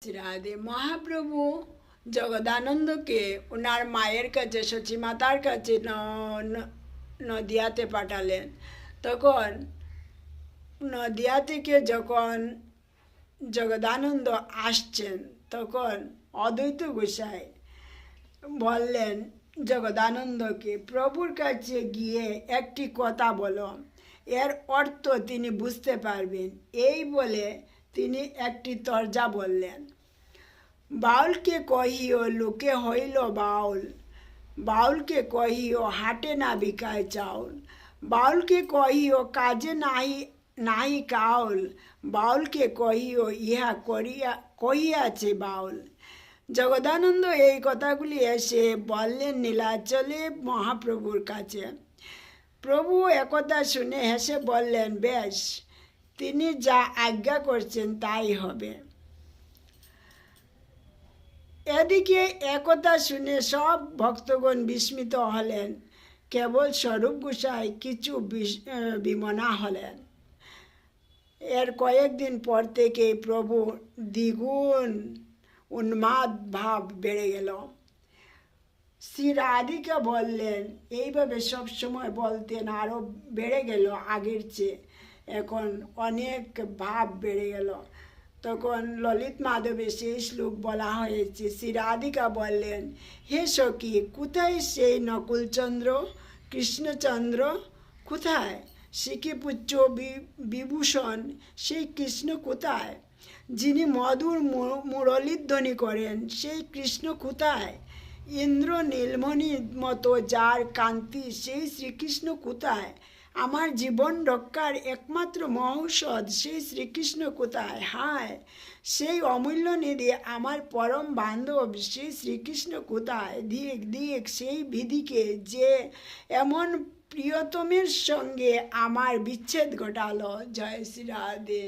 রাধে। মহাপ্রভু জগদানন্দকে ওনার মায়ের কাছে সচী মাতার কাছে নদিয়াতে পাঠালেন। তখন নদিয়া থেকে যখন জগদানন্দ আসছেন তখন অদ্বৈত গোসাই বললেন জগদানন্দকে, প্রভুর কাছে গিয়ে একটি কথা বলো, এর অর্থ তিনি বুঝতে পারবেন। এই বলে তিনি একটি তরজা বললেন। বাউলকে কহিও লোকে হইল বাউল, বাউলকে কহিও হাটে না বিকায় চাউল, বাউলকে কহিও কাজে নাহি নাহি কাউল, বাউলকে কহিও ইহা কহিয়াছে বাউল। জগদানন্দ এই কথাগুলি এসে বললেন নীলাচলে মহাপ্রভুর কাছে। প্রভু একথা শুনে হেসে বললেন, বেশ, তিনি যা আজ্ঞা করছেন তাই হবে। এদিকে একথা শুনে সব ভক্তগণ বিস্মিত হলেন, কেবল স্বরূপ গোসাই কিছু বিমনা হলেন। এর কয়েকদিন পর থেকে প্রভু দ্বিগুণ উন্মাদ ভাব বেড়ে গেল। শ্রী রাধিকা বললেন, এইভাবে সবসময় বলতেন, আরও বেড়ে গেল আগের চেয়ে, এখন অনেক ভাব বেড়ে গেল। তখন ললিত মাধবে সেই শ্লোক বলা হয়েছে। শ্রী রাধিকা বললেন, হে সখী, কোথায় সেই নকুলচন্দ্র কৃষ্ণচন্দ্র, কোথায় শিখিপুচ্ছ বিভূষণ, সেই কৃষ্ণ কোথায়? যিনি মধুর মুরলীধ্বনি করেন সেই কৃষ্ণ কোথায়? ইন্দ্র নীলমণির মতো যার কান্তি, সেই শ্রীকৃষ্ণ কোথায়? আমার জীবন রক্ষার একমাত্র মহৌষধ, সেই শ্রীকৃষ্ণ কোথায়? হায়, সেই অমূল্য নিধি আমার পরম বান্ধব, সেই শ্রীকৃষ্ণ কোথায়? দিক দিক সেই বিধিকে যে এমন প্রিয়তমের সঙ্গে আমার বিচ্ছেদ ঘটালো। জয় শ্রী রাধে।